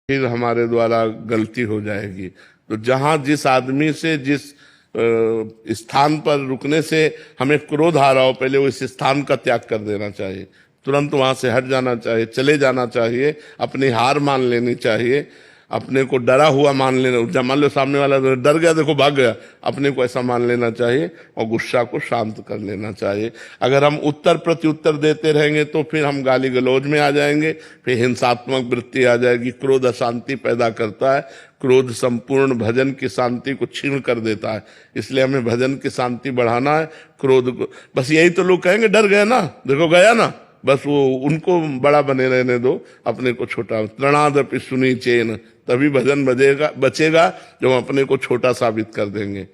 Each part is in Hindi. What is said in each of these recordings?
फिर हमारे द्वारा गलती हो जाएगी। तो जहां जिस आदमी से जिस स्थान पर रुकने से हमें क्रोध आ रहा हो, पहले वो इस स्थान का त्याग कर देना चाहिए, तुरंत वहां से हट जाना चाहिए, चले जाना चाहिए, अपनी हार मान लेनी चाहिए, अपने को डरा हुआ मान लेना। जब मान लो सामने वाला डर गया, देखो भाग गया, अपने को ऐसा मान लेना चाहिए और गुस्सा को शांत कर लेना चाहिए। अगर हम उत्तर प्रत्युत्तर देते रहेंगे तो फिर हम गाली गलौज में आ जाएंगे, फिर हिंसात्मक वृत्ति आ जाएगी। क्रोध अशांति पैदा करता है, क्रोध संपूर्ण भजन की शांति को छीन कर देता है। इसलिए हमें भजन की शांति बढ़ाना है, क्रोध को। बस यही तो लोग कहेंगे डर गया ना, देखो गया ना, बस वो उनको बड़ा बने रहने दो, अपने को छोटा। तृणादपि सुनी चेन, तभी भजन बचेगा जब हम अपने को छोटा साबित कर देंगे,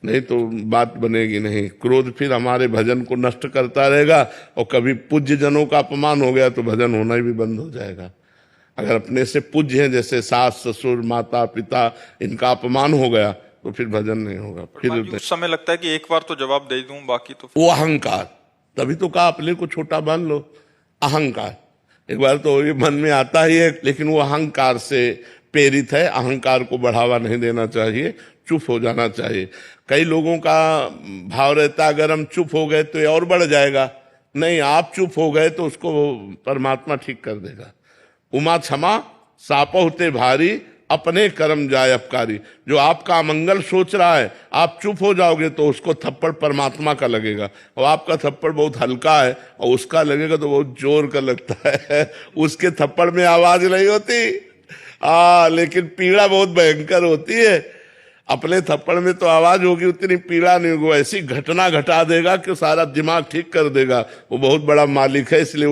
नहीं तो बात बनेगी नहीं। क्रोध फिर हमारे भजन को नष्ट करता रहेगा, और कभी पूज्य जनों का अपमान हो गया तो भजन होना भी बंद हो जाएगा। अगर अपने से पूज्य हैं, जैसे सास ससुर माता पिता, इनका अपमान हो गया तो फिर भजन नहीं होगा। फिर उस समय लगता है कि एक बार तो जवाब दे दूं, बाकी तो वो अहंकार, तभी तो कहा अपने को छोटा मान लो। अहंकार एक बार तो ये मन में आता ही है, लेकिन वो अहंकार से प्रेरित है। अहंकार को बढ़ावा नहीं देना चाहिए, चुप हो जाना चाहिए। कई लोगों का भाव रहता है अगर हम चुप हो गए तो ये और बढ़ जाएगा। नहीं, आप चुप हो गए तो उसको परमात्मा ठीक कर देगा। उमा क्षमा सापहुते भारी, अपने कर्म जाय अपकारी। जो आपका अमंगल सोच रहा है, आप चुप हो जाओगे तो उसको थप्पड़ परमात्मा का लगेगा, और आपका थप्पड़ बहुत हल्का है और उसका लगेगा तो बहुत जोर का लगता है। उसके थप्पड़ में आवाज नहीं होती, लेकिन पीड़ा बहुत भयंकर होती है। अपने थप्पड़ में तो आवाज होगी, उतनी पीड़ा नहीं होगी। ऐसी घटना घटा देगा कि सारा दिमाग ठीक कर देगा। वो बहुत बड़ा मालिक है, इसलिए